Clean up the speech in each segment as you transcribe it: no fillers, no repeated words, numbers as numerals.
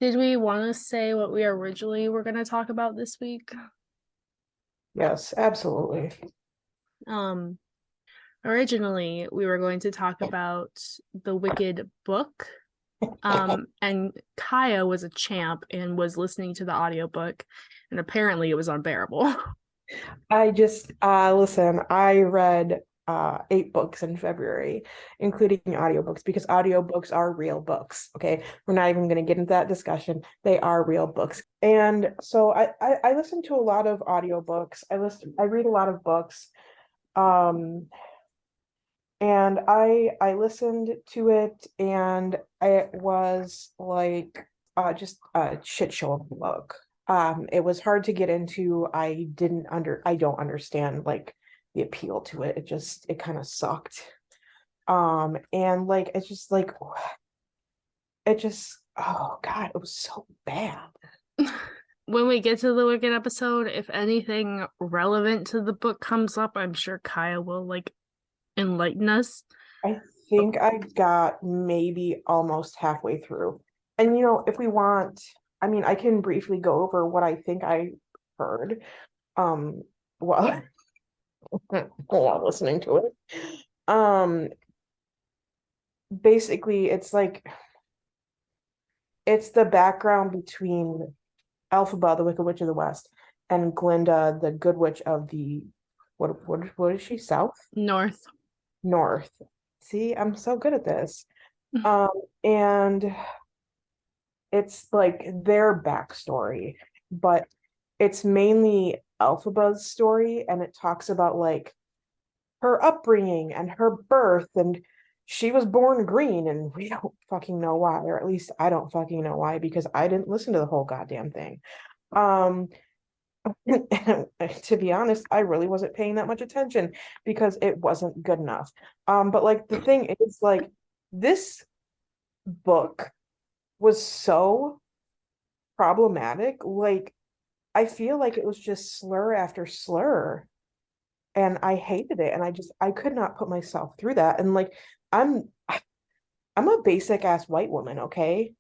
Did we want to say what we originally were going to talk about this week? Yes, absolutely. Um, Originally we were going to talk about the Wicked book. And Kaya was a champ and was listening to the audiobook, and apparently it was unbearable. I just listen, I read 8 books in February, including audiobooks, because audiobooks are real books. Okay. We're not even gonna get into that discussion. They are real books. And so I listen to a lot of audiobooks. I read a lot of books. Um and I listened to it and it was like just a shit show of a book. It was hard to get into. I don't understand like the appeal to it. It kind of sucked. And like it's just like it just oh God, it was so bad. When we get to the Wicked episode, if anything relevant to the book comes up, I'm sure Kaya will enlighten us. I think I got maybe almost halfway through. And if we want, I mean, I can briefly go over what I think I heard um while while listening to it. Um Basically it's the background between Elphaba, the Wicked Witch of the West, and Glinda, the Good Witch of the what is she? South? North. North. See, I'm so good at this. Um, and it's like their backstory, but it's mainly Elphaba's story, and it talks about like her upbringing and her birth, and she was born green, and we don't fucking know why, or at least I don't fucking know why because I didn't listen to the whole goddamn thing. Um, to be honest, I really wasn't paying that much attention because it wasn't good enough. But like the thing is, like this book was so problematic. Like I feel like it was just slur after slur, and I hated it, and I could not put myself through that. And like I'm I'm a basic ass white woman, okay?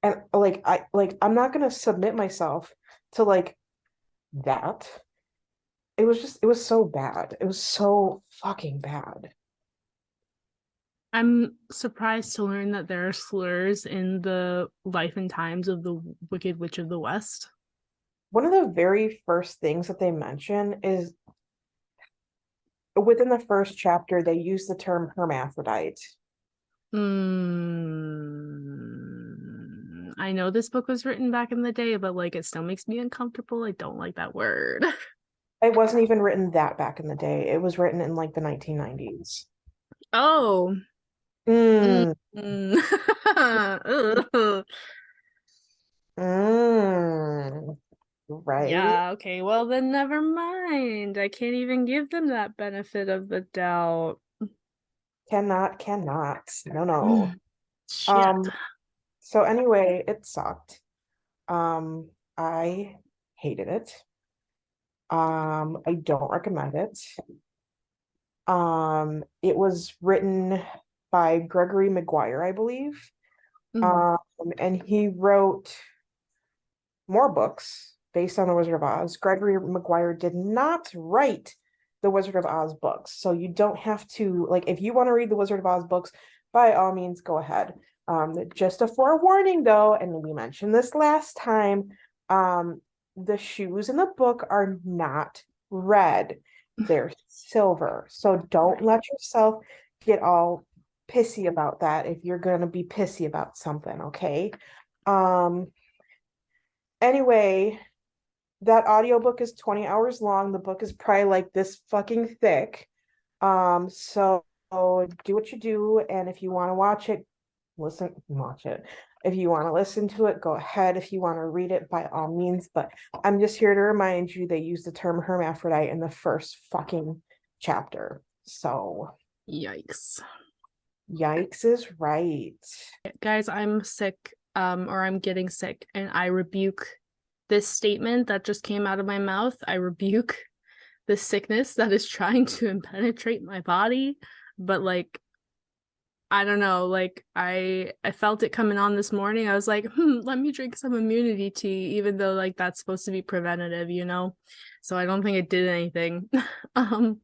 And I'm not gonna submit myself to like that. It was so bad. It was so fucking bad. I'm surprised to learn that there are slurs in the life and times of the Wicked Witch of the West. One of the very first things that they mention is within the first chapter, they use the term hermaphrodite. I know this book was written back in the day, but it still makes me uncomfortable. I don't like that word. It wasn't even written that back in the day. It was written in like the 1990s. Oh. Mm. Mm, Ugh. mm, right? Yeah, okay. Well, then never mind. I can't even give them that benefit of the doubt. Cannot. No, no. Shit. Um, so anyway, it sucked. I hated it. I don't recommend it. It was written by Gregory Maguire, I believe. Mm. Um, and he wrote more books based on The Wizard of Oz. Gregory Maguire did not write the Wizard of Oz books. So you don't have to, like, if you want to read the Wizard of Oz books, by all means, go ahead. Just a forewarning, though, and we mentioned this last time, the shoes in the book are not red, they're silver. So don't let yourself get all pissy about that if you're going to be pissy about something, okay? Um, Anyway, that audiobook is 20 hours long. The book is probably like this fucking thick. So do what you do, and if you want to watch it, watch it. If you want to listen to it, go ahead. If you want to read it, by all means. But I'm just here to remind you they use the term hermaphrodite in the first fucking chapter. So Yikes. yikes is right. Guys, I'm sick, or I'm getting sick, and I rebuke this statement that just came out of my mouth. I rebuke this sickness that is trying to penetrate my body. But I don't know, like I felt it coming on this morning. I was like, let me drink some immunity tea, even though like that's supposed to be preventative, you know? So I don't think it did anything. Um,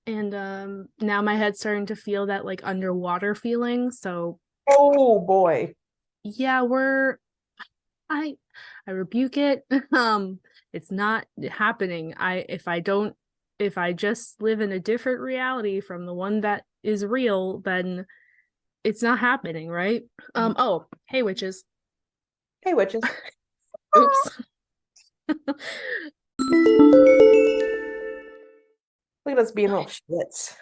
and now my head's starting to feel that like underwater feeling. So Oh boy. yeah, I I rebuke it. It's not happening. If I just live in a different reality from the one that is real, then it's not happening, right? Oh, hey witches. Hey, witches. Oops. Look at us being little shits.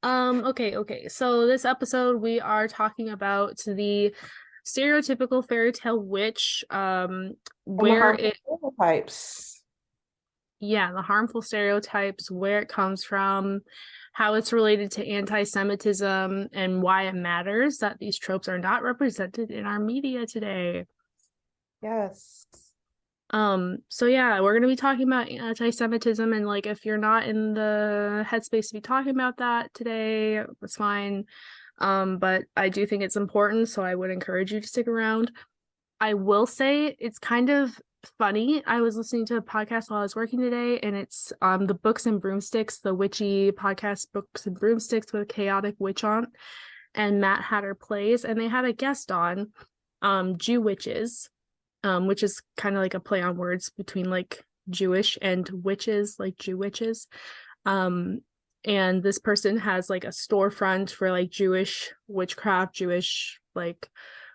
Okay. So this episode we are talking about the stereotypical fairy tale witch, And the where harmful it stereotypes. yeah, the harmful stereotypes, where it comes from, how it's related to anti-Semitism, and why it matters that these tropes are not represented in our media today. Yes. So yeah, we're gonna be talking about anti-Semitism, and like if you're not in the headspace to be talking about that today, that's fine. But I do think it's important, so I would encourage you to stick around. I will say it's kind of funny. I was listening to a podcast while I was working today, and it's the Books and Broomsticks, the witchy podcast Books and Broomsticks with Chaotic Witch Aunt and Matt Hatter Plays, and they had a guest on, Jew witches, which is kind of like a play on words between like Jewish and witches, like Jew witches. Um, and this person has like a storefront for like Jewish witchcraft, Jewish like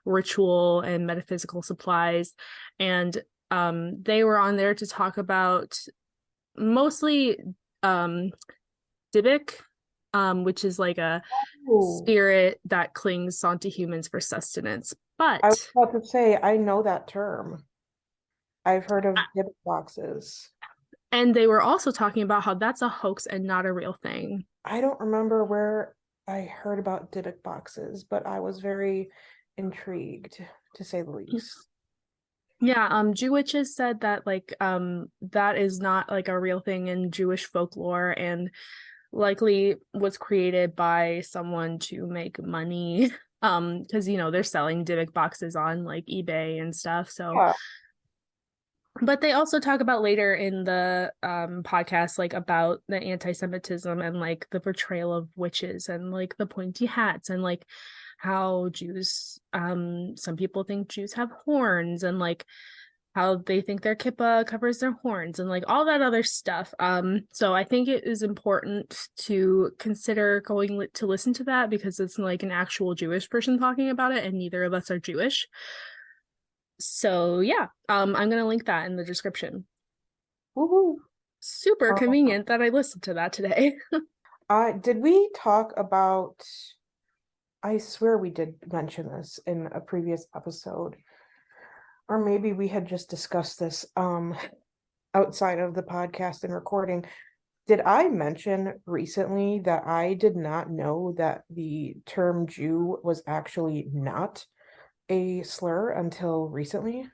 ritual and metaphysical supplies. And they were on there to talk about mostly Dybbuk, which is like a Ooh. spirit that clings onto humans for sustenance. I was But about to say, I know that term. I've heard of Dybbuk boxes. and they were also talking about how that's a hoax and not a real thing. I don't remember where I heard about Dybbuk boxes, but I was very intrigued, to say the least. Yeah, Jew witches said that like that is not like a real thing in Jewish folklore and likely was created by someone to make money. Because you know they're selling Dybbuk boxes on like eBay and stuff. So Yeah. but they also talk about later in the podcast like about the anti-Semitism and like the portrayal of witches and like the pointy hats and like how Jews some people think Jews have horns and like how they think their kippah covers their horns and like all that other stuff. So I think it is important to consider going to listen to that because it's like an actual Jewish person talking about it and neither of us are Jewish. So yeah, I'm gonna link that in the description. Woohoo. Super convenient that I listened to that today. Did we talk about, I swear we did mention this in a previous episode, or maybe we had just discussed this outside of the podcast and recording. Did I mention recently that I did not know that the term Jew was actually not a slur until recently?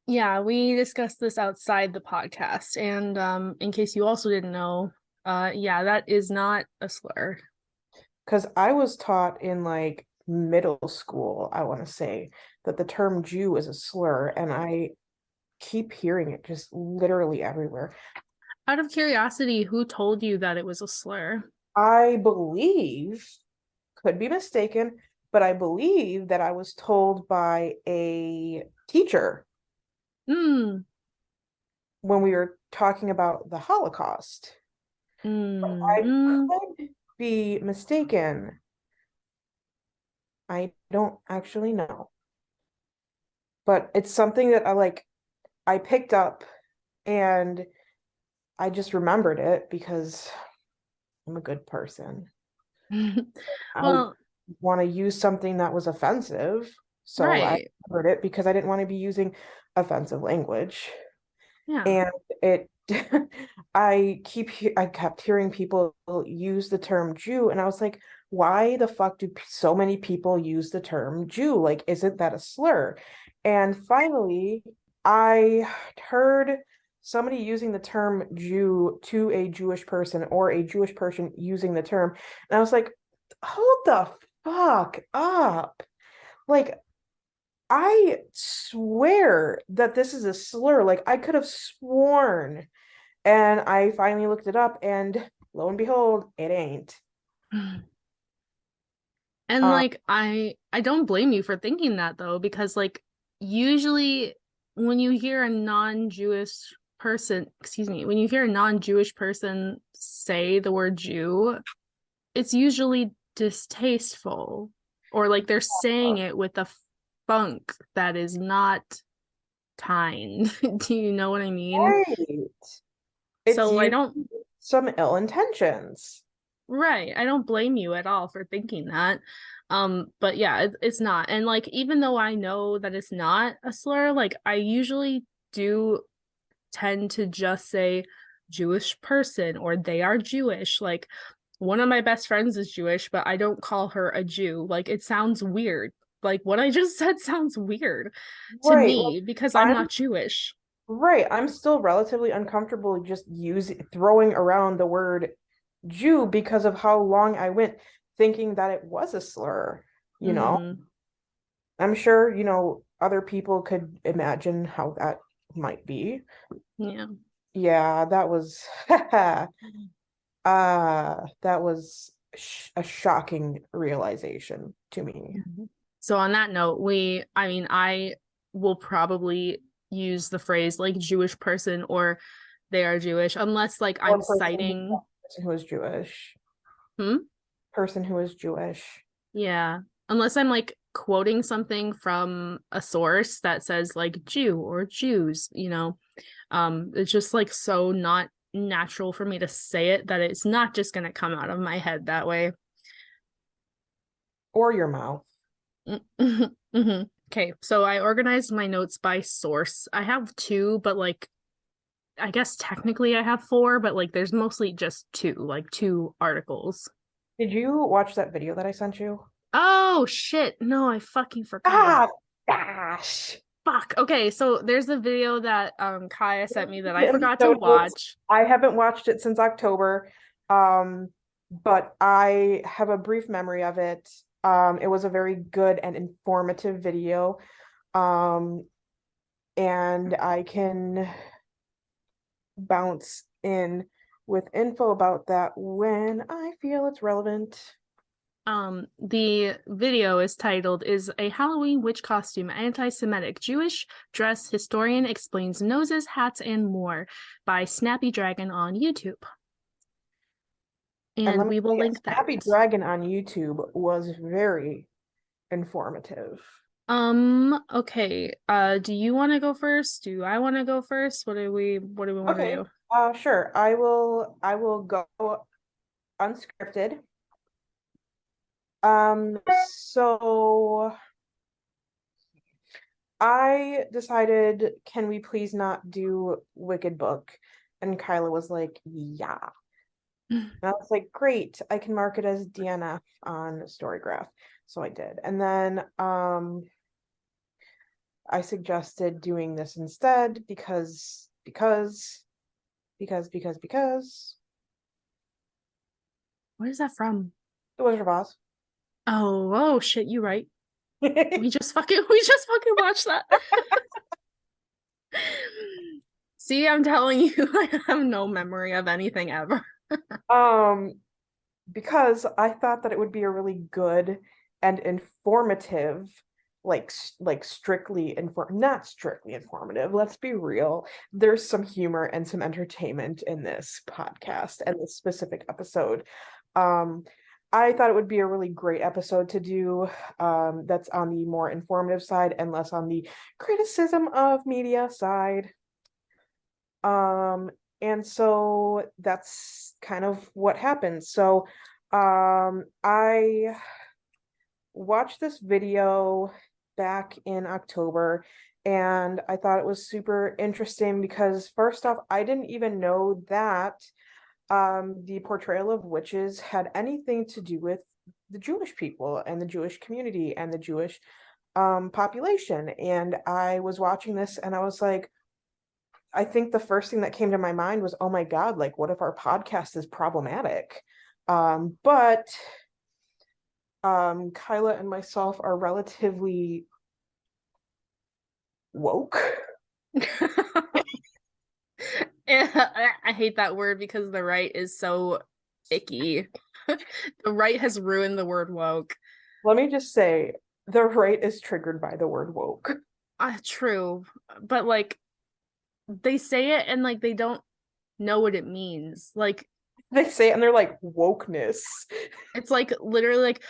Yeah, we discussed this outside the podcast, and in case you also didn't know, yeah, that is not a slur. Because I was taught in like middle school, I want to say, that the term Jew is a slur, and I keep hearing it just literally everywhere. Out of curiosity, who told you that it was a slur? I believe, could be mistaken, but I believe that I was told by a teacher Hmm. when we were talking about the Holocaust. I Mm. could be mistaken. I don't actually know. But it's something that I picked up and I just remembered it because I'm a good person. I Well, want to use something that was offensive. So I right. remembered it because I didn't want to be using offensive language. Yeah. And it I kept hearing people use the term Jew, and I was like, why the fuck do so many people use the term Jew? Like, isn't that a slur? And finally, I heard somebody using the term Jew to a Jewish person or a Jewish person using the term, and I was like, hold the fuck up. Like, I swear that this is a slur. Like, I could have sworn. And I finally looked it up, and lo and behold, it ain't. And Uh, like I don't blame you for thinking that though, because like usually when you hear a non-Jewish person, excuse me, when you hear a non-Jewish person say the word Jew, it's usually distasteful or like they're saying it with a funk that is not kind. Do you know what I mean? right. It's So I you don't, some ill intentions. right, I don't blame you at all for thinking that. But yeah, it's not. And like even though I know that it's not a slur, like I usually do tend to just say Jewish person or they are Jewish. Like one of my best friends is Jewish, but I don't call her a Jew. Like it sounds weird. Like what I just said sounds weird to Right. Like, me because I'm I'm not Jewish. right. I'm still relatively uncomfortable just throwing around the word Jew because of how long I went thinking that it was a slur, you know? Mm-hmm. I'm sure, other people could imagine how that might be. Yeah. Yeah, that was that was a shocking realization to me. Mhm. So on that note, I mean, I will probably use the phrase like Jewish person or they are Jewish, unless like Or I'm citing, person who is Jewish. hmm? Person who is Jewish. Yeah, unless I'm like quoting something from a source that says like Jew or Jews, you know. It's just like so not natural for me to say it that it's not just gonna come out of my head that way. Or your mouth. Mm-hmm. Okay, so I organized my notes by source. I have two, but like I guess technically I have four, but like there's mostly just two, like two articles. Did you watch that video that I sent you? Oh shit. No, I fucking forgot. Ah, gosh. Fuck. Okay, so there's a video that Kaya sent me that I In the forgot to show notes. watch. I haven't watched it since October, but I have a brief memory of it. It was a very good and informative video. Um, and I can bounce in with info about that when I feel it's relevant. The video is titled "Is a Halloween Witch Costume Anti-Semitic? Jewish Dress Historian Explains Noses, Hats, and More" by Snappy Dragon on YouTube. And And let me we will tell you, link that. Snappy Dragon on YouTube was very informative. Okay. Do you want to go first? Do I want to go first? What do we want to Okay, do? sure. I will go unscripted. So I decided, can we please not do Wicked Book? And Kyla was like, yeah. And I was like, great, I can mark it as DNF on Storygraph. So I did. And then I suggested doing this instead because What is that from? The Wizard of Oz. Oh shit, you right. We just fucking watched that. See, I'm telling you, I have no memory of anything ever. Um, because I thought that it would be a really good and informative, like strictly not strictly informative. Let's be real. There's some humor and some entertainment in this podcast and this specific episode. Um, I thought it would be a really great episode to do, that's on the more informative side and less on the criticism of media side. Um, and so that's kind of what happened. So, I watched this video back in October, and I thought it was super interesting because first off, I didn't even know that the portrayal of witches had anything to do with the Jewish people and the Jewish community and the Jewish population. And I was watching this and I was like, I think the first thing that came to my mind was, oh my God, like, what if our podcast is problematic? But Kyla and myself are relatively woke. I hate that word because the right is so icky. The right has ruined the word woke. Let me just say, the right is triggered by the word woke. True, but like they say it and like they don't know what it means. Like They say it and they're like, wokeness. it's like literally like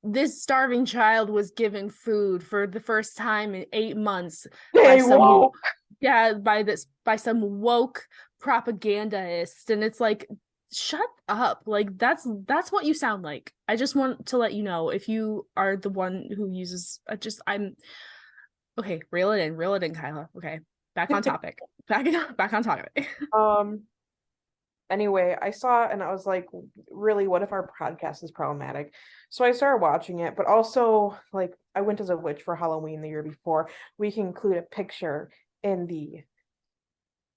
this starving child was given food for the first time in 8 months by Hey, some woke. yeah by some woke propagandist, and it's like shut up. Like that's what you sound like. I just want to let you know if you are the one who uses I'm okay. Reel it in, Kyla. Okay, back on topic. Back on topic. Um, anyway, I saw and I was like, really, what if our podcast is problematic? So I started watching it, but also like I went as a witch for Halloween the year before. We can include a picture in the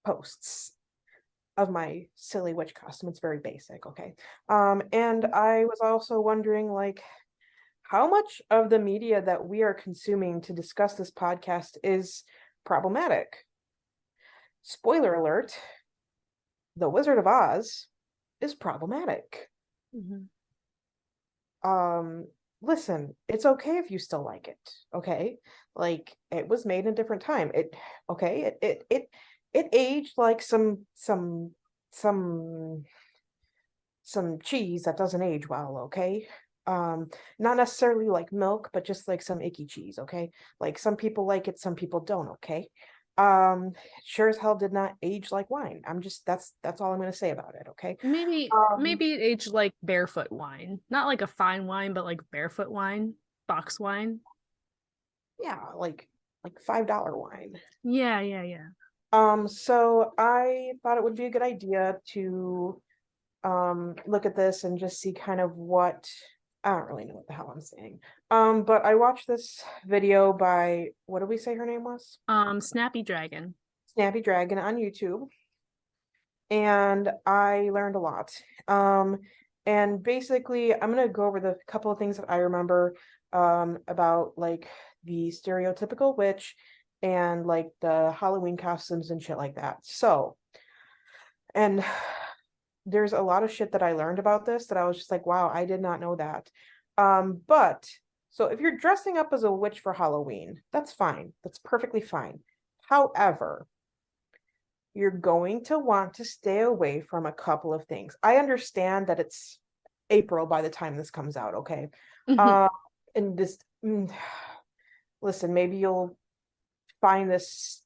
posts of my silly witch costume. It's very basic, okay? And I was also wondering like how much of the media that we are consuming to discuss this podcast is problematic. Spoiler alert, The Wizard of Oz is problematic. Mhm. Um, listen, it's okay if you still like it, okay? Like it was made in a different time. It aged like some some cheese that doesn't age well, okay? Not necessarily like milk, but just like some icky cheese, okay? Like some people like it, some people don't, okay? Sure as hell did not age like wine. I'm just that's all I'm gonna say about it, okay? Maybe it aged like barefoot wine. Not like a fine wine, but like barefoot wine, box wine. Yeah, like $5 wine. Yeah. So I thought it would be a good idea to look at this and just see kind of what I don't really know what the hell I'm saying. But I watched this video by what did we say her name was? Snappy Dragon. Snappy Dragon on YouTube, and I learned a lot. And basically I'm gonna go over the couple of things that I remember about like the stereotypical witch and like the Halloween costumes and shit like that. So, and there's a lot of shit that I learned about this that I was just like, wow, I did not know that. But so if you're dressing up as a witch for Halloween, that's fine. That's perfectly fine. However, you're going to want to stay away from a couple of things. I understand that it's April by the time this comes out, okay? Mhm. Uh, and this, listen, maybe you'll find this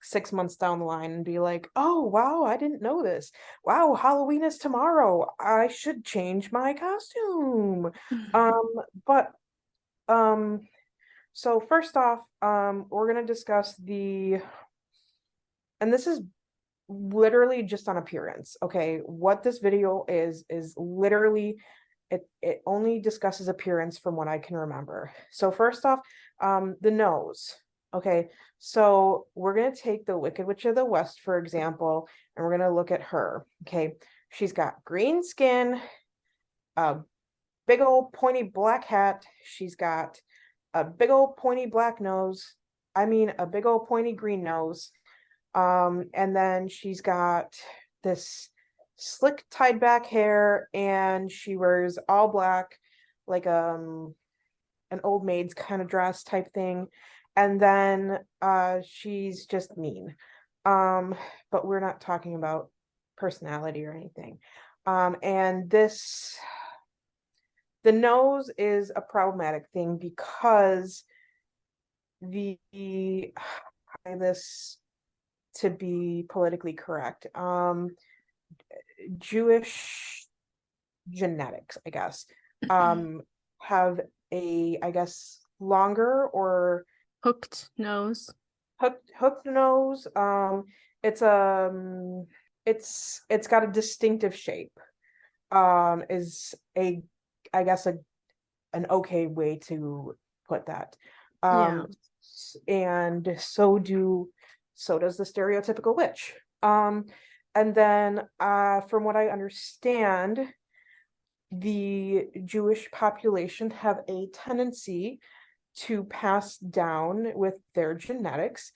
6 months down the line and be like, oh, wow, I didn't know this. Wow, Halloween is tomorrow. I should change my costume. Um, but um, so first off, we're gonna discuss and this is literally just on appearance, okay? What this video is literally it only discusses appearance from what I can remember. So first off, the nose. Okay, so we're gonna take the Wicked Witch of the West, for example, and we're gonna look at her. Okay, she's got green skin, a big old pointy black hat. She's got a big old pointy black nose. I mean, a big old pointy green nose. And then she's got this slick tied back hair, and she wears all black, like an old maid's kind of dress type thing. And then she's just mean. Um, but we're not talking about personality or anything. And the nose is a problematic thing because the this to be politically correct. Jewish genetics, I guess, have I guess, longer or Hooked nose. hooked nose. It's it's got a distinctive shape. Is I guess an okay way to put that. Yeah. Um, and so does the stereotypical witch. And then from what I understand, the Jewish population have a tendency to pass down with their genetics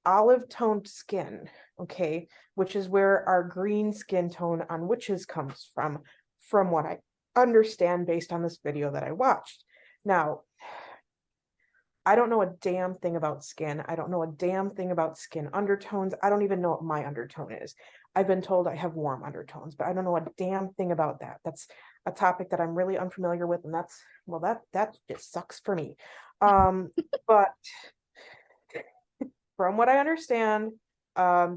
olive-toned skin, okay, which is where our green skin tone on witches comes from what I understand based on this video that I watched. Now, I don't know a damn thing about skin. I don't know a damn thing about skin undertones. I don't even know what my undertone is. I've been told I have warm undertones, but I don't know a damn thing about that. That's a topic that I'm really unfamiliar with, and that just sucks for me. But from what I understand,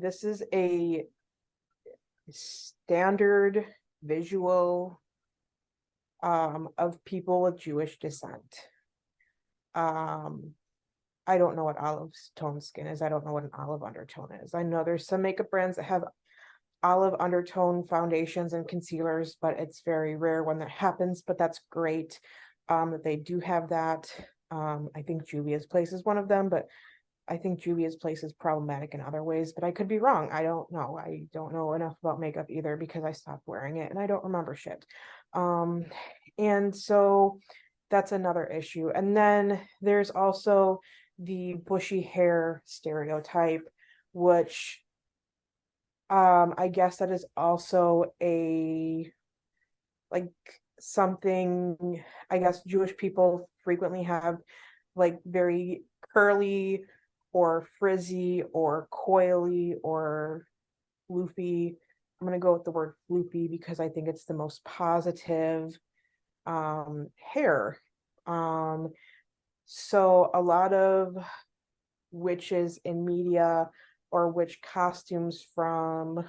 this is a standard visual of people with Jewish descent. I don't know what olive tone skin is. I don't know what an olive undertone is. I know there's some makeup brands that have olive undertone foundations and concealers, but it's very rare when that happens. But that's great that they do have that. I think Juvia's Place is one of them, but I think Juvia's Place is problematic in other ways, but I could be wrong. I don't know. I don't know enough about makeup either because I stopped wearing it and I don't remember shit. And so that's another issue. And then there's also the bushy hair stereotype, which I guess that is also like something, I guess Jewish people frequently have like very curly or frizzy or coily or floofy. I'm going to go with the word floopy because I think it's the most positive hair. So a lot of witches in media or witch costumes from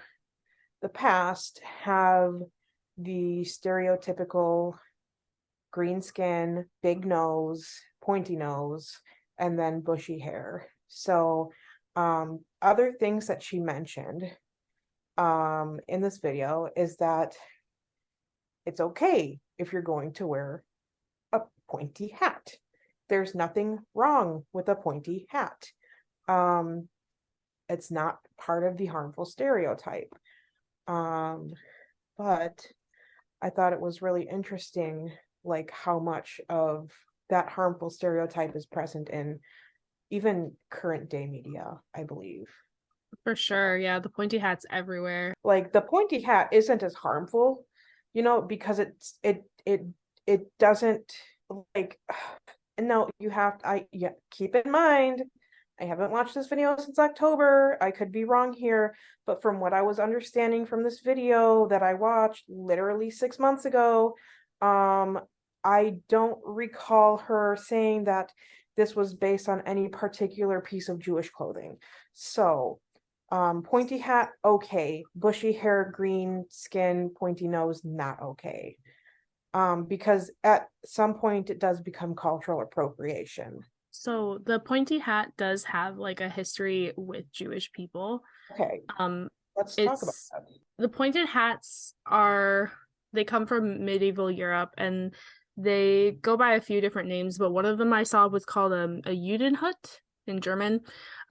the past have the stereotypical green skin, big nose, pointy nose, and then bushy hair. So other things that she mentioned in this video is that it's okay if you're going to wear a pointy hat. There's nothing wrong with a pointy hat. It's not part of the harmful stereotype. But I thought it was really interesting, like how much of that harmful stereotype is present in even current day media, I believe. For sure. Yeah, the pointy hat's everywhere. Like the pointy hat isn't as harmful, because it doesn't like no, keep in mind, I haven't watched this video since October. I could be wrong here, but from what I was understanding from this video that I watched literally 6 months ago, I don't recall her saying that this was based on any particular piece of Jewish clothing. So, pointy hat, okay. Bushy hair, green skin, pointy nose, not okay. Because at some point it does become cultural appropriation. So the pointy hat does have like a history with Jewish people. Okay, let's talk about It's that. the pointed hats they come from medieval Europe and they go by a few different names, but one of them I saw was called a Judenhut in German.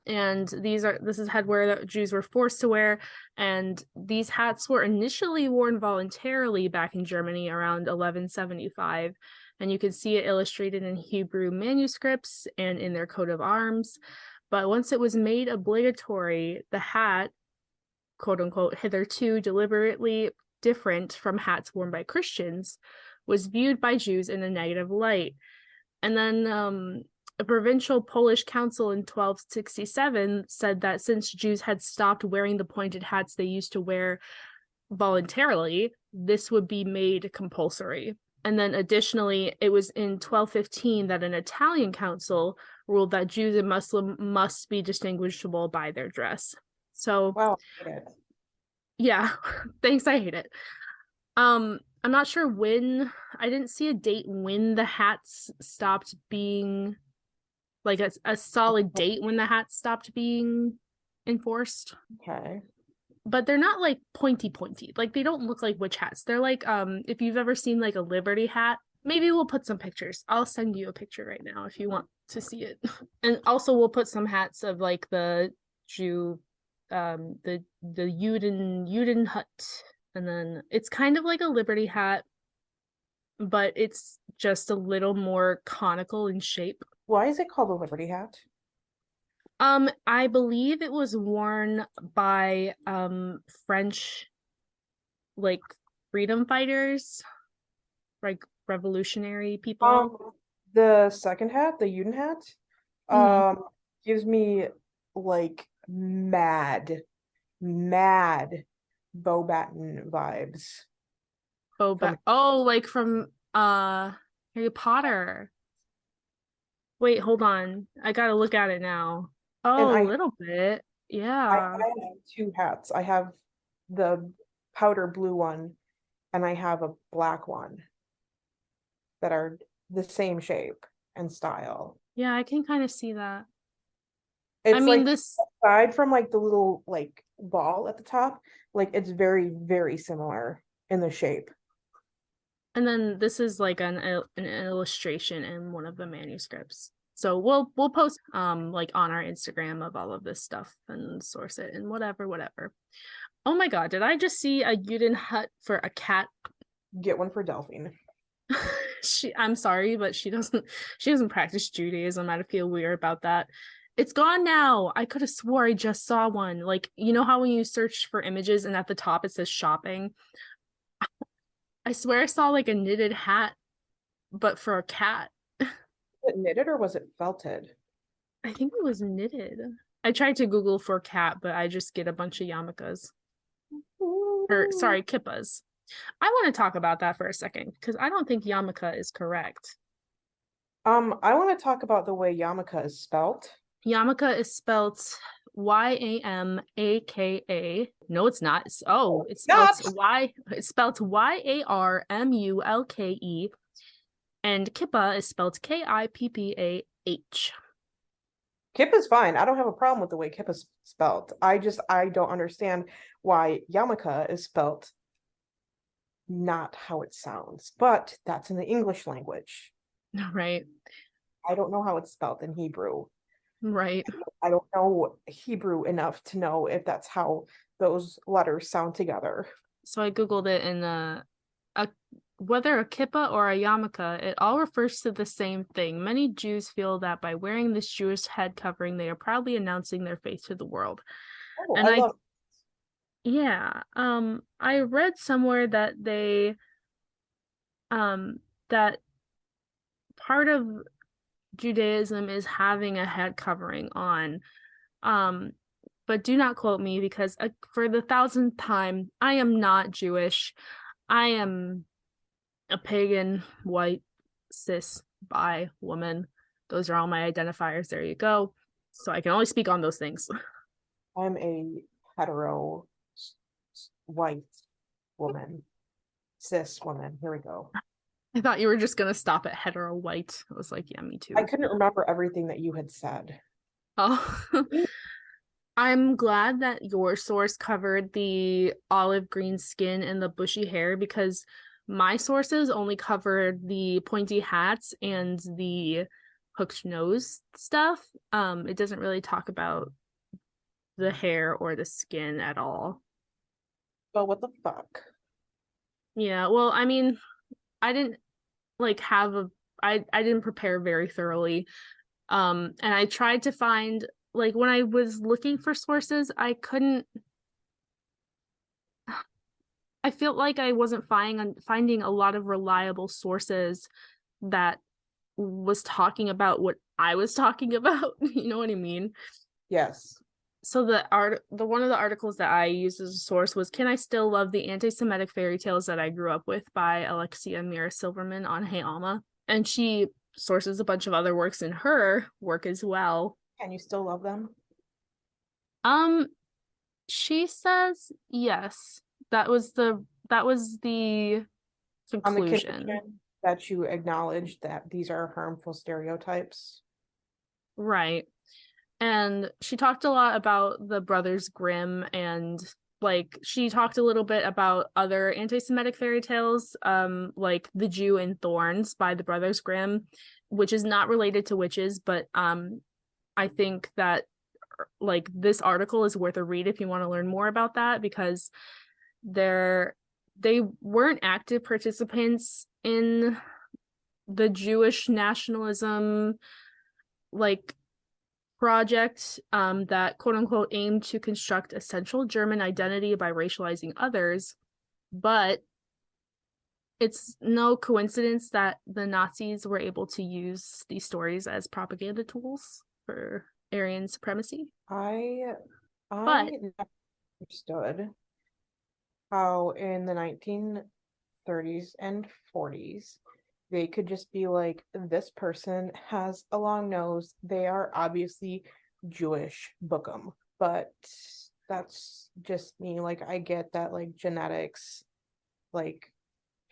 And this is headwear that Jews were forced to wear, and these hats were initially worn voluntarily back in Germany around 1175, and you can see it illustrated in Hebrew manuscripts and in their coat of arms. But once it was made obligatory, the hat, quote unquote, hitherto deliberately different from hats worn by Christians, was viewed by Jews in a negative light. And then a provincial Polish council in 1267 said that since Jews had stopped wearing the pointed hats they used to wear voluntarily, this would be made compulsory. And then additionally, it was in 1215 that an Italian council ruled that Jews and Muslims must be distinguishable by their dress. So, Wow, I hate it. yeah, thanks, I hate it. I'm not sure when, I didn't see a date when the hats stopped being like a solid date when the hats stopped being enforced. Okay. But they're not like pointy. Like they don't look like witch hats. They're like if you've ever seen like a Liberty hat, maybe we'll put some pictures. I'll send you a picture right now if you want to see it. And also we'll put some hats of like the Jew the Juden hut. And then it's kind of like a Liberty hat, but it's just a little more conical in shape. Why is it called a Liberty hat? I believe it was worn by French like freedom fighters, like revolutionary people. The second hat, the Uden hat, Mhm. gives me like mad Beaubaton vibes from, Oh, like from Harry Potter. Wait, hold on. I gotta look at it now. and Oh, a I little bit. I Yeah. have two hats. I have the powder blue one and I have a black one that are the same shape and style. Yeah, I can kind of see that. I It's mean, like this, aside from like the little like ball at the top, like it's very, very similar in the shape. and then this is like an illustration in one of the manuscripts. So we'll post like on our Instagram of all of this stuff and source it and whatever. Oh my God, did I just see a Uden hut for a cat? Get one for Delphine. I'm sorry, but she doesn't practice Judaism. I feel weird about that. It's gone now. I could have swore I just saw one. Like, you know how when you search for images and at the top it says shopping? I swear I saw like a knitted hat, but for a cat. Was it knitted or was it felted? I think it was knitted. I tried to Google for cat, but I just get a bunch of yarmulkes. Or Ooh. sorry, kippas. I want to talk about that for a second because I don't think yarmulke is correct. I want to talk about the way yarmulke is spelt. Yarmulke is spelt Yamaka. No, it's not. Not. It's spelt Yarmulke, and kippa is spelt Kippah. Kip is fine. I don't have a problem with the way Kip is spelt. I don't understand why yarmulke is spelt not how it sounds, but that's in the English language. Right, I don't know how it's spelt in Hebrew. right. I don't know Hebrew enough to know if that's how those letters sound together. So I googled it, and a whether a kippa or a yarmulke, it all refers to the same thing. Many Jews feel that by wearing this Jewish head covering, they are proudly announcing their faith to the world. Oh, And I love yeah, I read somewhere that um, that part of Judaism is having a head covering on. Um, but do not quote me because for the thousandth time, I am not Jewish. I am a pagan, white, cis, bi woman. Those are all my identifiers. There you go. So I can only speak on those things. I'm a hetero white woman, cis woman. Here we go. I thought you were just gonna stop at hetero white. I was like, yeah, me I too. couldn't remember everything that you had said. Oh, I'm glad that your source covered the olive green skin and the bushy hair because my sources only covered the pointy hats and the hooked nose stuff. It doesn't really talk about the hair or the skin at all. Well, what the fuck? Yeah, well, I mean, I didn't like have a I didn't prepare very thoroughly. And I tried to find like when I was looking for sources, I felt like I wasn't finding a lot of reliable sources that was talking about what I was talking about. You know what I mean? Yes. So the one of the articles that I used as a source was "Can I Still Love the Anti-Semitic Fairy Tales That I Grew Up With" by Alexia Mira Silverman on Hey Alma. And she sources a bunch of other works in her work as well. Can you still love them? Um, she says yes. That was the On the conclusion. condition that you acknowledge that these are harmful stereotypes. Right. And she talked a lot about the Brothers Grimm and like she talked a little bit about other anti-Semitic fairy tales, like The Jew in Thorns by the Brothers Grimm, which is not related to witches, but I think that like this article is worth a read if you want to learn more about that because they're they weren't active participants in the Jewish nationalism like project that quote unquote aimed to construct a central German identity by racializing others, but it's no coincidence that the Nazis were able to use these stories as propaganda tools for Aryan supremacy. I But never understood how in the 1930s and 40s they could just be like, this person has a long nose, they are obviously Jewish, book 'em. But that's just me. Like, I get that, like, genetics, like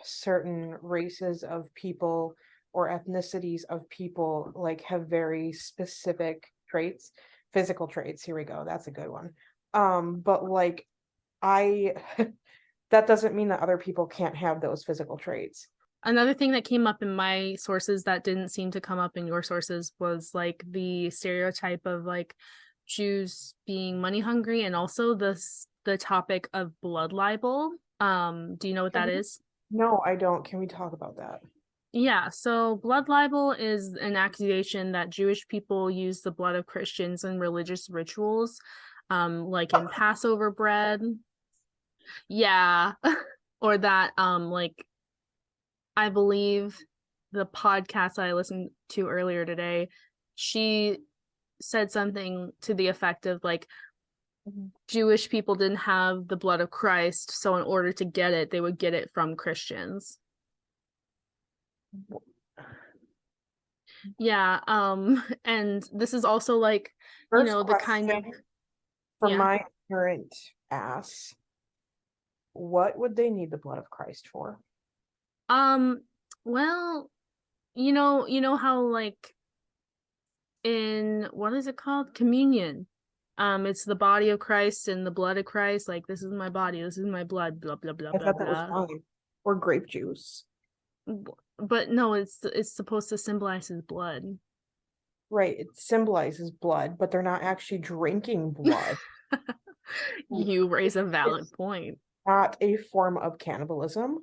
certain races of people or ethnicities of people like have very specific traits, physical traits. Here we go. That's a good one. But like I that doesn't mean that other people can't have those physical traits. another thing that came up in my sources that didn't seem to come up in your sources was like the stereotype of like Jews being money hungry, and also the topic of blood libel. Do you know what that is? No, I don't. Can we talk about that? Yeah, so blood libel is an accusation that Jewish people use the blood of Christians in religious rituals, like in Passover bread. Yeah. Or that like I believe the podcast I listened to earlier today, she said something to the effect of like Jewish people didn't have the blood of Christ, so in order to get it, they would get it from Christians. Yeah, and this is also like, you First know, the kind of, question for yeah. my current ass, what would they need the blood of Christ for? Um, well, you know how like in what is it called? Communion. It's the body of Christ and the blood of Christ. Like, this is my body, this is my blood, blah blah blah I blah thought that was blah. wine or grape juice. But no, it's supposed to symbolize his blood. Right, it symbolizes blood, but they're not actually drinking blood. You raise a valid It's point. not a form of cannibalism.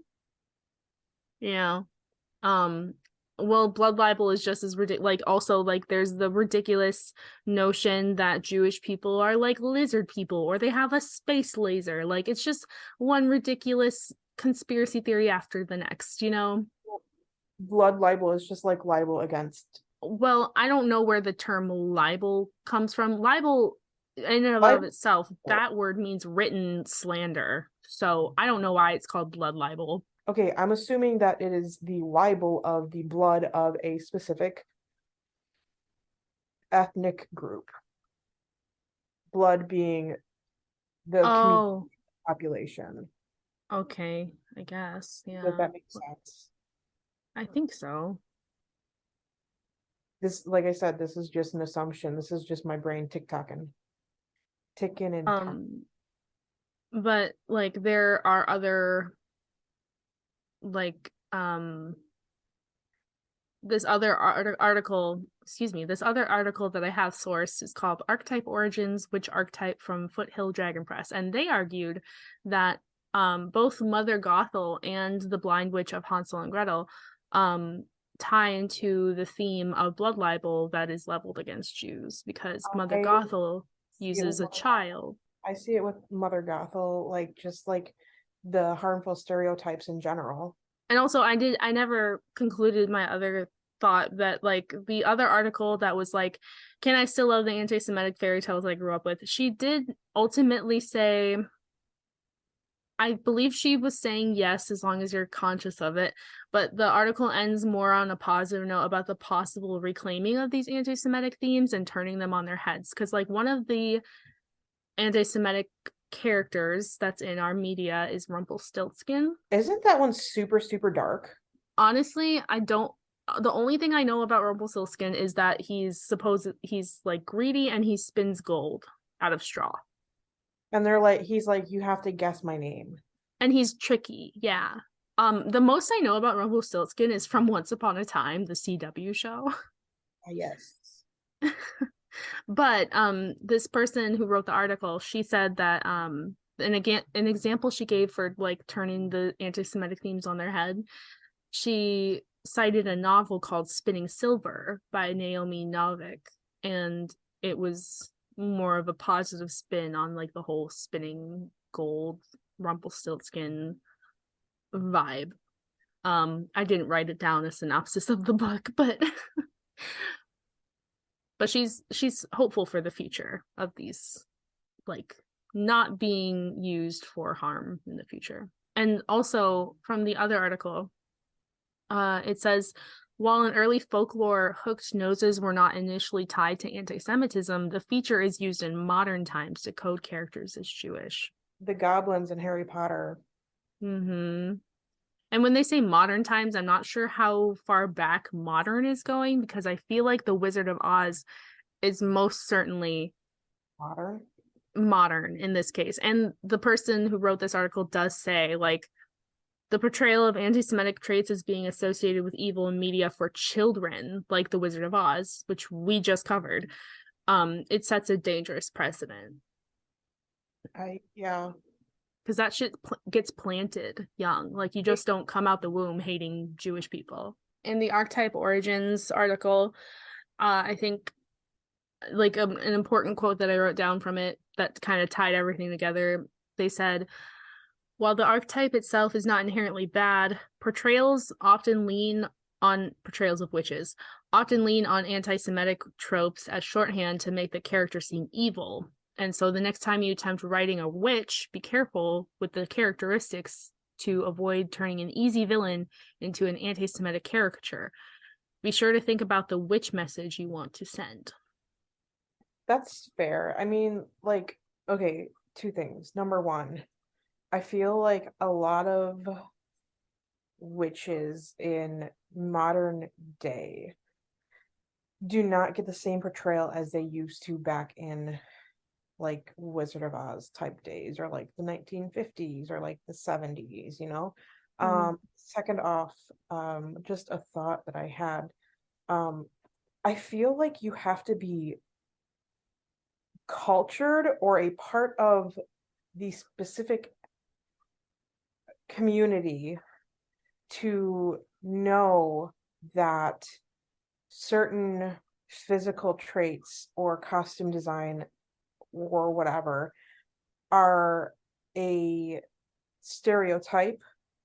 Yeah. Um, well, blood libel is just as ridiculous. Like, also, like, there's the ridiculous notion that Jewish people are like lizard people, or they have a space laser. Like, it's just one ridiculous conspiracy theory after the next, you know? Blood libel is just like libel against Well, I don't know where the term libel comes from. Libel, in and of libel. itself, that word means written slander. So I don't know why it's called blood libel. Okay, I'm assuming that it is the libel of the blood of a specific ethnic group. Blood being the community Oh, population. okay, I guess. Does Yeah, that make sense? I think so. This, like I said, this is just an assumption. This is just my brain ticking and talking. Um, but like there are other like this other article, excuse me, this other article that I have sourced is called Archetype Origins, Which Archetype, from Foothill Dragon Press, and they argued that both Mother Gothel and the Blind Witch of Hansel and Gretel tie into the theme of blood libel that is leveled against Jews, because Mother I Gothel see it with uses a child. I see it with Mother Gothel, like just like the harmful stereotypes in general. And also I never concluded my other thought that like the other article that was like, can I still love the anti-Semitic fairy tales I grew up with? She did ultimately say, I believe she was saying yes, as long as you're conscious of it. But the article ends more on a positive note about the possible reclaiming of these anti-Semitic themes and turning them on their heads. Because like one of the anti-Semitic characters that's in our media is Rumpelstiltskin. Isn't that one super, super dark? Honestly, I don't. The only thing I know about Rumpelstiltskin is that he's like greedy and he spins gold out of straw. And they're like, he's like, you have to guess my name. And he's tricky, yeah. The most I know about Rumpelstiltskin is from Once Upon a Time, the CW show. Yes. But this person who wrote the article, she said that an example she gave for like turning the anti-Semitic themes on their head, she cited a novel called Spinning Silver by Naomi Novik, and it was more of a positive spin on like the whole spinning gold Rumpelstiltskin vibe. I didn't write it down, a synopsis of the book, but she's hopeful for the future of these, like, not being used for harm in the future. And also from the other article, it says, while in early folklore, hooked noses were not initially tied to anti-Semitism, the feature is used in modern times to code characters as Jewish. The goblins in Harry Potter. Mm-hmm. And when they say modern times, I'm not sure how far back modern is going, because I feel like The Wizard of Oz is most certainly modern in this case. And the person who wrote this article does say, like, the portrayal of anti-Semitic traits as being associated with evil in media for children, like The Wizard of Oz, which we just covered, it sets a dangerous precedent. Yeah. Because that shit gets planted young. Like, you just don't come out the womb hating Jewish people. In the Archetype Origins article, I think, like, an important quote that I wrote down from it that kind of tied everything together. They said, while the archetype itself is not inherently bad, portrayals of witches often lean on anti-Semitic tropes as shorthand to make the character seem evil. And so the next time you attempt writing a witch, be careful with the characteristics to avoid turning an easy villain into an anti-Semitic caricature. Be sure to think about the witch message you want to send. That's fair. I mean, like, okay, two things. Number one, I feel like a lot of witches in modern day do not get the same portrayal as they used to back in like Wizard of Oz type days, or like the 1950s, or like the 70s, you know? Second off, just a thought that I had. I feel like you have to be cultured or a part of the specific community to know that certain physical traits or costume design or whatever are a stereotype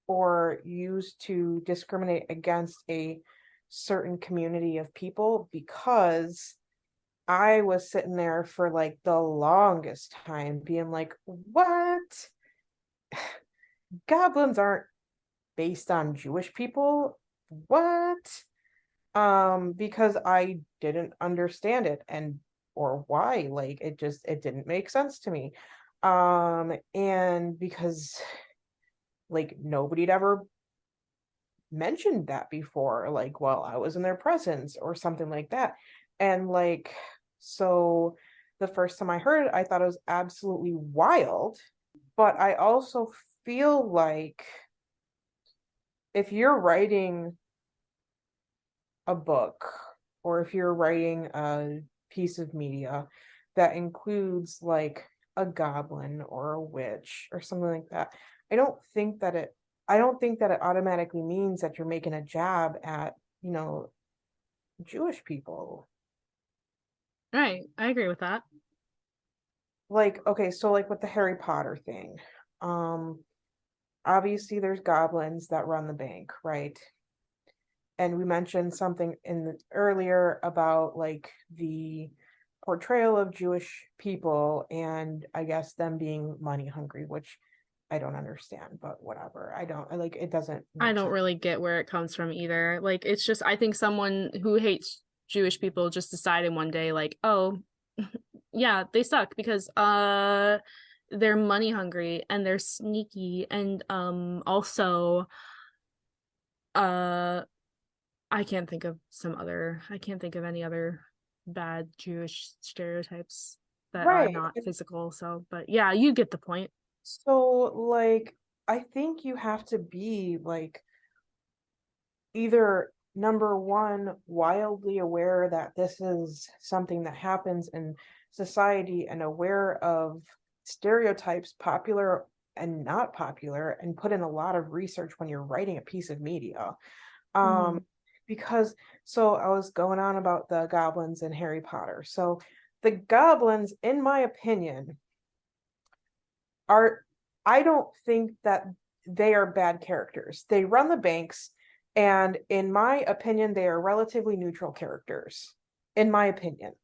or used to discriminate against a certain community of people, because I was sitting there for like the longest time being like, what? Goblins aren't based on Jewish people? What? Because I didn't understand it, and or why, like it didn't make sense to me. And because like nobody'd ever mentioned that before, like while I was in their presence or something like that. And like, so the first time I heard it, I thought it was absolutely wild. But I also feel like if you're writing a book, or if you're writing a piece of media that includes like a goblin or a witch or something like that, I don't think that it automatically means that you're making a jab at, you know, Jewish people. Right. I agree with that. Like, okay, so like with the Harry Potter thing, obviously there's goblins that run the bank, right? And we mentioned something earlier about like the portrayal of Jewish people, and I guess them being money hungry, which I don't understand, but whatever. I don't like it doesn't I make don't sense. really get where it comes from either. Like, it's just, I think someone who hates Jewish people just decided one day, like, oh, yeah, they suck because they're money hungry and they're sneaky, and also uh I can't think of any other bad Jewish stereotypes that are Right. not physical. So, but yeah, you get the point. So like I think you have to be like either number one, wildly aware that this is something that happens in society and aware of stereotypes popular and not popular, and put in a lot of research when you're writing a piece of media. Mhm. Because so I was going on about the goblins in Harry Potter. So the goblins, in my opinion, are I don't think that they are bad characters. They run the banks, and in my opinion, they are relatively neutral characters, in my opinion.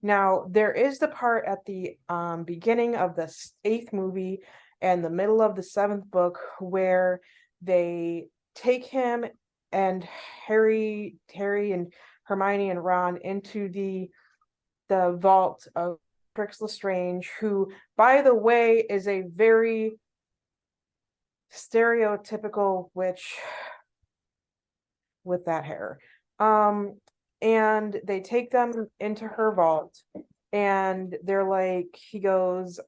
Now, there is the part at the beginning of the eighth movie and the middle of the seventh book where they take him and Harry and Hermione and Ron into the vault of Trix Lestrange, who, by the way, is a very stereotypical witch with that hair. And they take them into her vault, and they're like, he goes,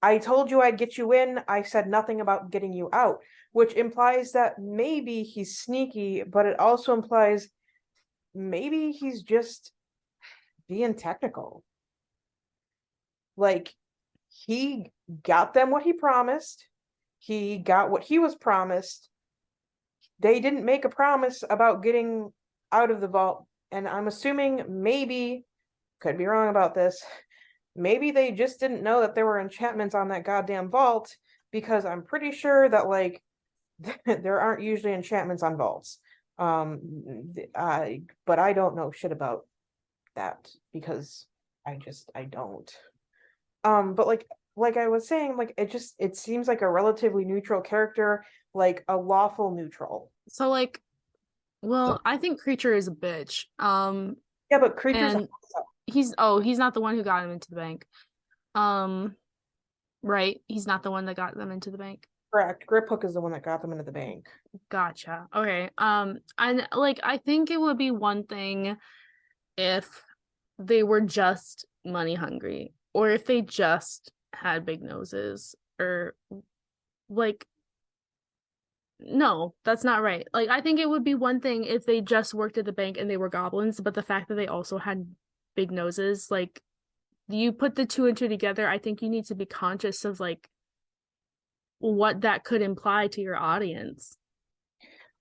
I told you I'd get you in. I said nothing about getting you out, which implies that maybe he's sneaky, but it also implies maybe he's just being technical. Like, he got them what he promised. He got what he was promised. They didn't make a promise about getting out of the vault. And I'm assuming, maybe, could be wrong about this, maybe they just didn't know that there were enchantments on that goddamn vault, because I'm pretty sure that, like, there aren't usually enchantments on vaults. But I don't know shit about that, because I don't. But like I was saying, like, it seems like a relatively neutral character, like a lawful neutral. So like, well, I think Creature is a bitch. Yeah, but creatures And he's not the one who got him into the bank. Um, right? He's not the one that got them into the bank. correct. Grip Hook is the one that got them into the bank. Gotcha. Okay. And like I think it would be one thing if they were just money hungry, or if they just had big noses, or like, no, that's not right. Like, I think it would be one thing if they just worked at the bank and they were goblins, but the fact that they also had big noses, like, you put the two and two together, I think you need to be conscious of like what that could imply to your audience.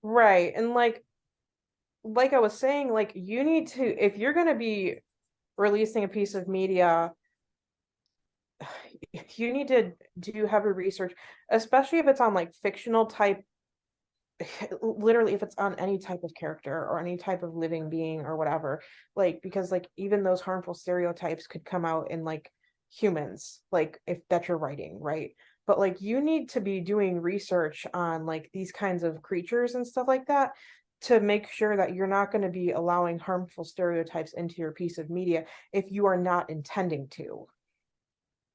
Right. And like I was saying, like, you need to, if you're going to be releasing a piece of media, you need to do heavy research, especially if it's on like fictional type, literally if it's on any type of character or any type of living being or whatever, like, because like even those harmful stereotypes could come out in like humans, like if that you're writing, right? But like you need to be doing research on like these kinds of creatures and stuff like that, to make sure that you're not going to be allowing harmful stereotypes into your piece of media if you are not intending to.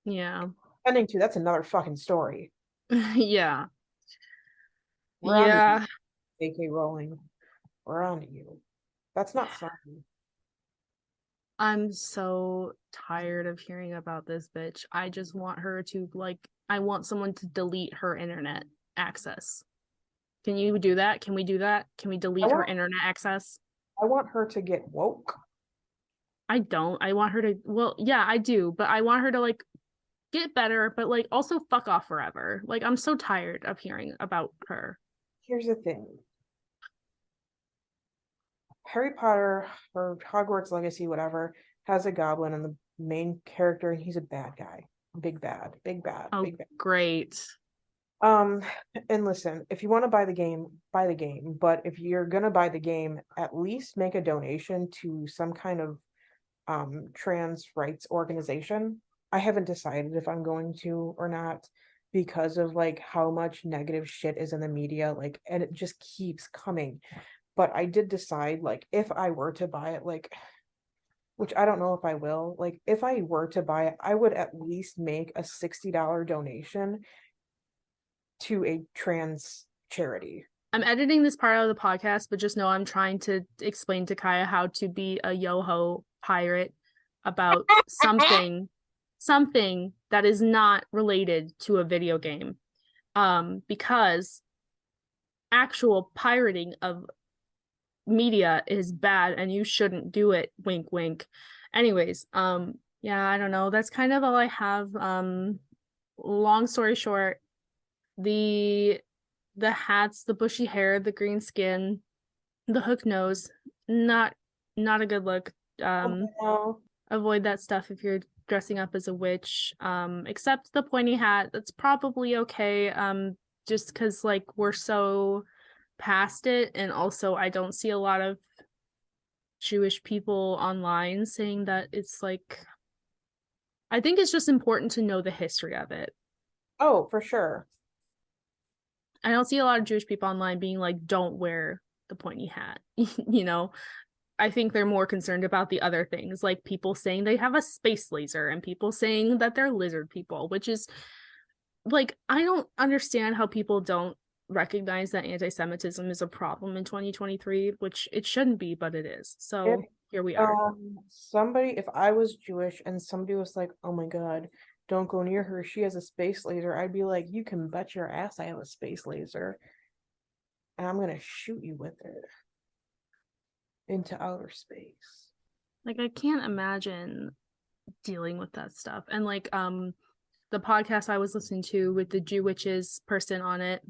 Yeah. Intending to, that's another fucking story. Yeah. We're on to you, Yeah. AK Rowling. We're on to you. That's not fun. I'm so tired of hearing about this bitch. I just want her to like I want someone to delete her internet access. Can you do that? Can we do that? Can we I delete her want internet access? I want her to get woke. I don't. I want her to, well, yeah, I do, but I want her to like get better, but like also fuck off forever. Like I'm so tired of hearing about her. Here's the thing. Harry Potter or Hogwarts Legacy, whatever, has a goblin and the main character, and he's a bad guy. Big bad, big bad, Oh, big bad. great. Um, and listen, if you want to buy the game, buy the game. But if you're gonna buy the game, at least make a donation to some kind of trans rights organization. I haven't decided if I'm going to or not, because of like how much negative shit is in the media, like, and it just keeps coming. But I did decide, like, if I were to buy it, like, which I don't know if I will, like, if I were to buy it, I would at least make a $60 donation to a trans charity. I'm editing this part of the podcast, but just know I'm trying to explain to Kaya how to be a yo-ho pirate about something that is not related to a video game. Because actual pirating of media is bad and you shouldn't do it. Wink, wink. Anyways, yeah, I don't know. That's kind of all I have. Long story short, The hats, the bushy hair, the green skin, the hook nose, not a good look. No. Avoid that stuff if you're dressing up as a witch. Except the pointy hat, that's probably okay. Just because like we're so past it, and also I don't see a lot of Jewish people online saying that it's like, I think it's just important to know the history of it. Oh, for sure. I don't see a lot of Jewish people online being like, don't wear the pointy hat. You know, I think they're more concerned about the other things, like people saying they have a space laser and people saying that they're lizard people, which is like, I don't understand how people don't recognize that anti-Semitism is a problem in 2023, which it shouldn't be, but it is. If So here we are. if I was Jewish and somebody was like, "Oh my God, don't go near her. She has a space laser," I'd be like, "You can bet your ass I have a space laser, and I'm gonna shoot you with it into outer space." Like, I can't imagine dealing with that stuff. And like, the podcast I was listening to with the Jew witches person on it,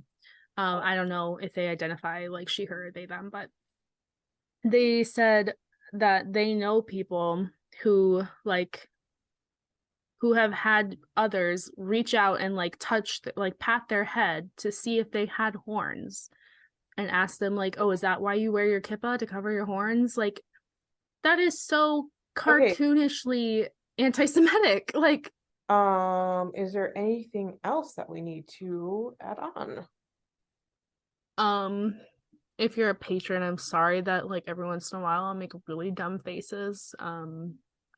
I don't know if they identify like she, her, they, them, but they said that they know people who like who have had others reach out and like touch, like pat their head to see if they had horns, and ask them like, "Oh, is that why you wear your kippah, to cover your horns?" Like, that is so Okay. cartoonishly anti-Semitic. Like, Is there anything else that we need to add on? um, if you're a patron, I'm sorry that like every once in a while I'll make really dumb faces.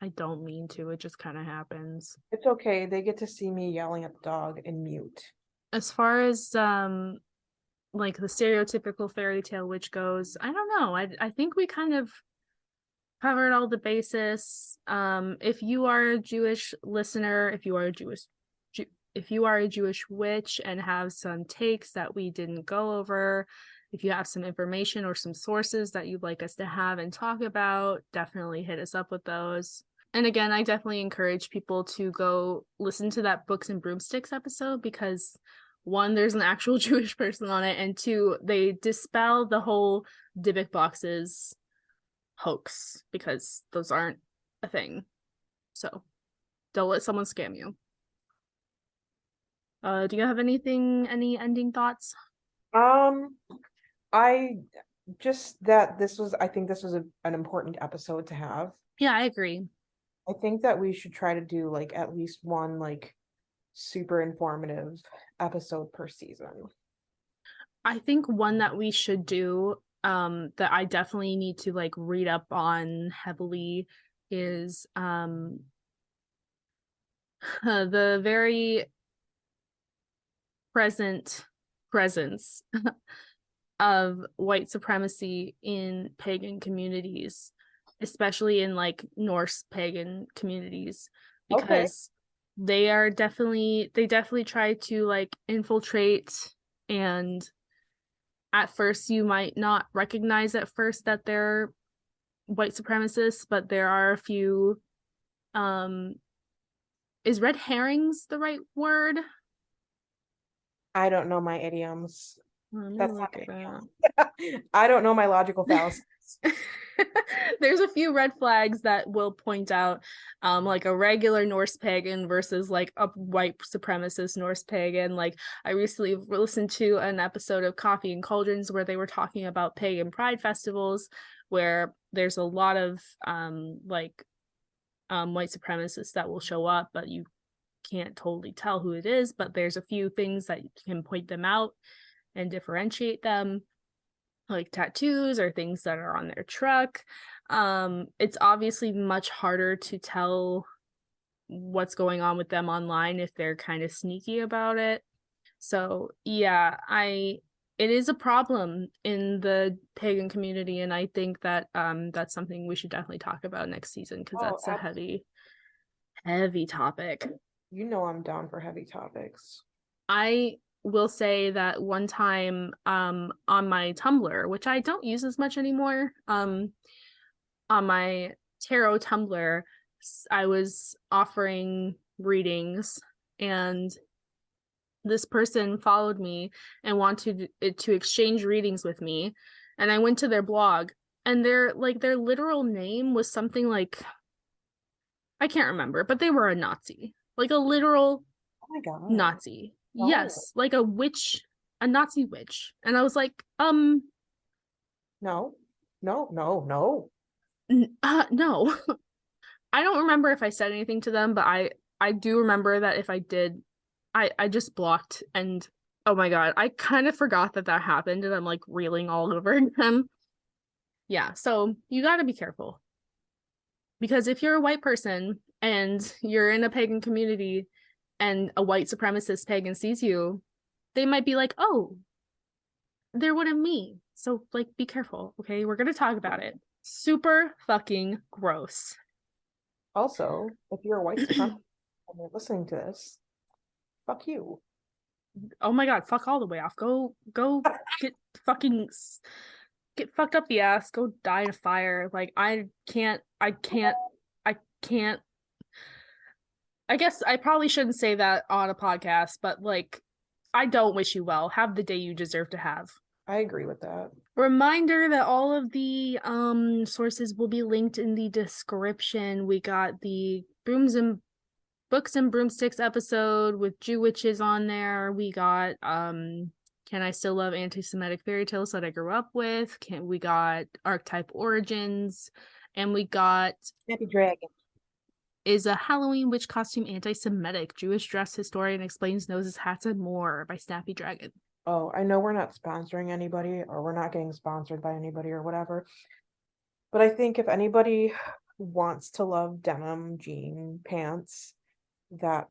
I don't mean to, it just kind of happens. It's okay. They get to see me yelling at the dog in mute. As far as like the stereotypical fairy tale witch goes, I don't know. I think we kind of covered all the basis. If you are a Jewish listener, if you are a Jewish witch and have some takes that we didn't go over, if you have some information or some sources that you'd like us to have and talk about, definitely hit us up with those. And again, I definitely encourage people to go listen to that Books and Broomsticks episode, because one, there's an actual Jewish person on it, and two, they dispel the whole Dybbuk boxes hoax, because those aren't a thing. So don't let someone scam you. Do you have any ending thoughts? Um, I I think this was an important episode to have. Yeah, I agree. I think that we should try to do like at least one like super informative episode per season. I think one that we should do, that I definitely need to like read up on heavily, is the very presence of white supremacy in pagan communities, especially in like Norse pagan communities, Okay. because they definitely try to like infiltrate, and at first you might not recognize at first that they're white supremacists, but there are a few, um is red herrings the right word? I don't know my idioms. Let me That's not look it up. an idiom. I don't know my logical fallacies. There's a few red flags that will point out, like a regular Norse pagan versus like a white supremacist Norse pagan. Like, I recently listened to an episode of Coffee and Cauldrons where they were talking about pagan pride festivals, where there's a lot of white supremacists that will show up, but you can't totally tell who it is. But there's a few things that can point them out and differentiate them, like tattoos or things that are on their truck. It's obviously much harder to tell what's going on with them online if they're kind of sneaky about it. So yeah, it is a problem in the pagan community, and I think that that's something we should definitely talk about next season, because Oh, that's a heavy topic. you know I'm down for heavy topics. I will say that one time, on my Tumblr, which I don't use as much anymore, on my tarot Tumblr, I was offering readings, and this person followed me and wanted to exchange readings with me, and I went to their blog, and their literal name was something like, I can't remember, but they were a Nazi, like a literal Oh my God. Nazi. No. Yes, like a witch, a Nazi witch. And I was like, No. No. No. No. no. I don't remember if I said anything to them, but I do remember that if I did, I just blocked. And oh my God, I kind of forgot that happened, and I'm like reeling all over again. Yeah, so you got to be careful, because if you're a white person and you're in a pagan community and a white supremacist pagan sees you, they might be like, oh, they're one of me. So like, be careful. Okay, we're gonna talk about it. Super fucking gross. Also, if you're a white supremacist and you're listening to this, fuck you. Oh my God, fuck all the way off. Go get fucking get fucked up the ass. Go die in a fire. Like, I can't. I guess I probably shouldn't say that on a podcast, but like, I don't wish you well. Have the day you deserve to have. I agree with that. Reminder that all of the sources will be linked in the description. We got the Brooms and Books and Broomsticks episode with Jew witches on there. We got Can I Still Love Anti-Semitic Fairy Tales That I Grew Up With? We got Archetype Origins, and we got Snappy Dragon. Is a Halloween Witch Costume Anti-Semitic? Jewish Dress Historian Explains Noses, Hats, and More by Snappy Dragon. Oh, I know we're not sponsoring anybody, or we're not getting sponsored by anybody or whatever. But I think if anybody wants to love denim jean pants, that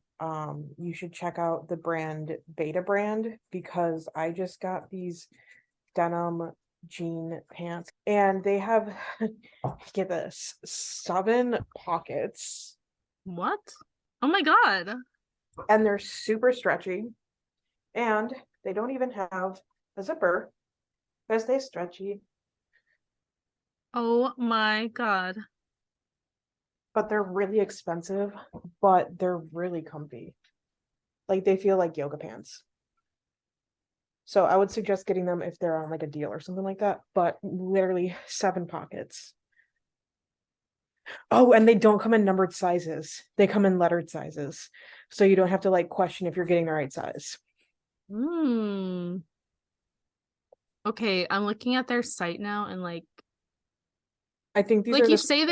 you should check out the brand Beta Brand, because I just got these denim jean pants and they have get this 7 pockets. What? Oh my God. And they're super stretchy, and they don't even have a zipper because they're stretchy. Oh my God. But they're really expensive, but they're really comfy. Like, they feel like yoga pants. So I would suggest getting them if they're on like a deal or something like that. But literally 7 pockets. Oh, and they don't come in numbered sizes. They come in lettered sizes. So you don't have to like question if you're getting the right size. Okay, I'm looking at their site now, and like I think these like are you the say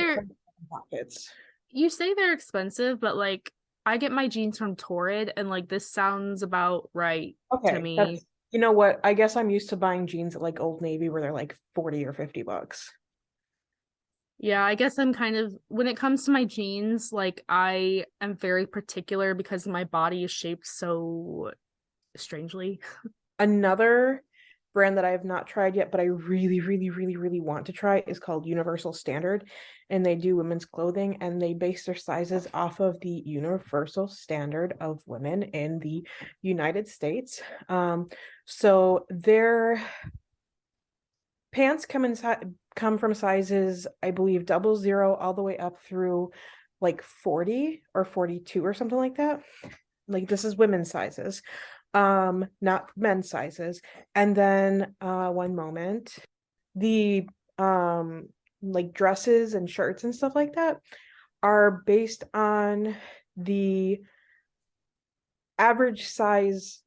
pockets. You say they're expensive, but like, I get my jeans from Torrid, and like, this sounds about right to me. That's, you know what? I guess I'm used to buying jeans at like Old Navy where they're like 40 or 50 bucks. Yeah, I guess I'm kind of, when it comes to my jeans, like, I am very particular because my body is shaped so strangely. Another brand that I have not tried yet, but I really, really, really, really want to try is called Universal Standard. And they do women's clothing, and they base their sizes off of the universal standard of women in the United States. So their pants come from sizes, I believe, 00 all the way up through like 40 or 42 or something like that. Like, this is women's sizes, not men's sizes. And then one moment, the like dresses and shirts and stuff like that are based on the average size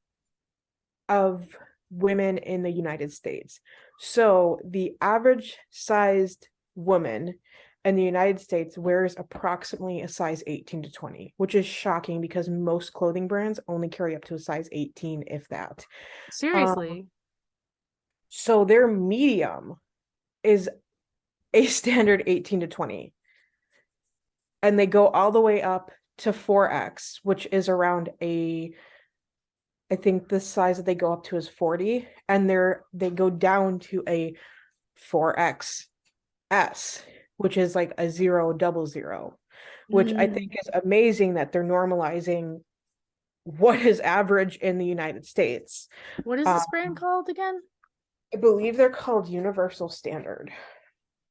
of women in the United States. So the average sized woman in the United States wears approximately a size 18 to 20, which is shocking because most clothing brands only carry up to a size 18, if that. Seriously. So their medium is a standard 18 to 20. And they go all the way up to 4X, which is around I think the size that they go up to is 40, and they go down to a 4XS, which is like a 000, which I think is amazing that they're normalizing what is average in the United States. What is this brand called again? I believe they're called Universal Standard.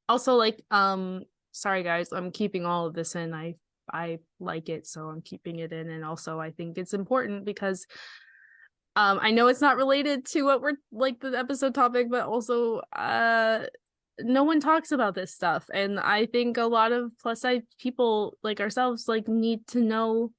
Also, like, sorry guys, I'm keeping all of this in. I like it, so I'm keeping it in. And also, I think it's important because I know it's not related to what we're like the episode topic, but also no one talks about this stuff, and I think a lot of plus size people like ourselves like need to know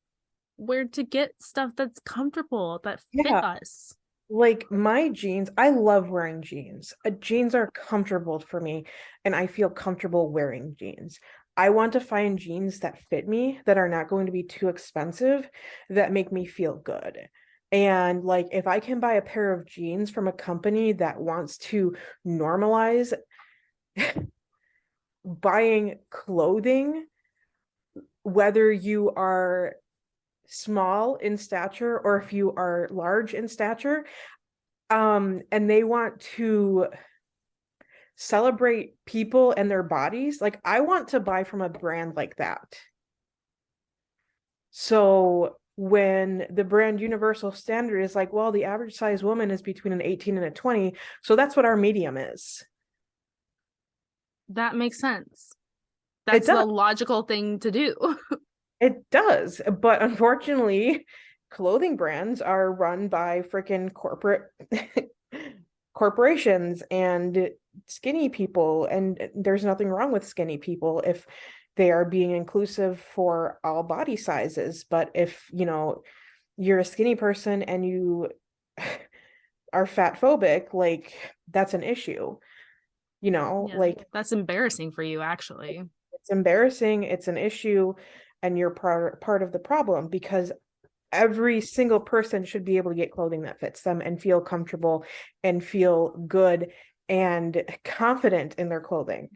where to get stuff that's comfortable that fit Yeah. us. Like my jeans, I love wearing jeans. Jeans are comfortable for me, and I feel comfortable wearing jeans. I want to find jeans that fit me, that are not going to be too expensive, that make me feel good. And like if I can buy a pair of jeans from a company that wants to normalize buying clothing, whether you are small in stature or if you are large in stature, and they want to celebrate people and their bodies, like I want to buy from a brand like that. So when the brand Universal Standard is like, well, the average size woman is between an 18 and a 20, so that's what our medium is. That makes sense. It That's does. the logical thing to do. It does. But unfortunately, clothing brands are run by freaking corporate corporations and skinny people. And there's nothing wrong with skinny people if they are being inclusive for all body sizes. But if, you're a skinny person and you are fat phobic, like that's an issue, Yeah, like that's embarrassing for you, actually. it's embarrassing, it's an issue, and you're part of the problem because every single person should be able to get clothing that fits them and feel comfortable and feel good and confident in their clothing.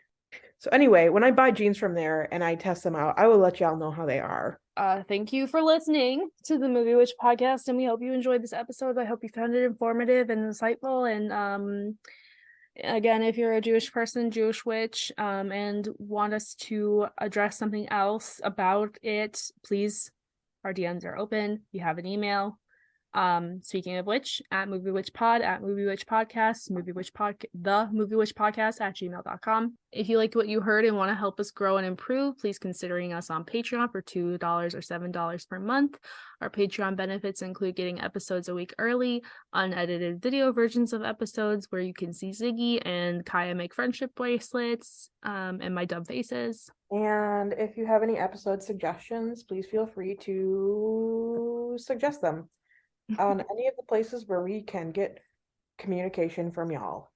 So anyway, when I buy jeans from there and I test them out, I will let y'all know how they are. Thank you for listening to the Movie Witch podcast, and we hope you enjoyed this episode. I hope you found it informative and insightful. And again, if you're a Jewish person, Jewish witch, and want us to address something else about it, please, our DMs are open. You have an email. Speaking of which, at moviewitchpod, at moviewitchpodcast, the moviewitchpodcast at gmail.com. If you liked what you heard and want to help us grow and improve, please considering us on Patreon for $2 or $7 per month. Our Patreon benefits include getting episodes a week early, unedited video versions of episodes where you can see Ziggy and Kaya make friendship bracelets, and my dumb faces. And if you have any episode suggestions, please feel free to suggest them on any of the places where we can get communication from y'all.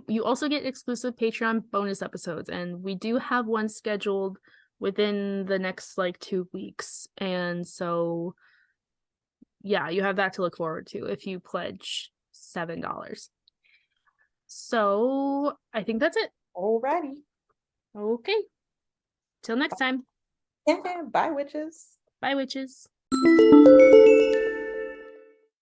You also get exclusive Patreon bonus episodes, and we do have one scheduled within the next like 2 weeks. And so yeah, you have that to look forward to if you pledge $7. So I think that's it. Alrighty. Okay. Till next time. Bye, witches. Bye, witches.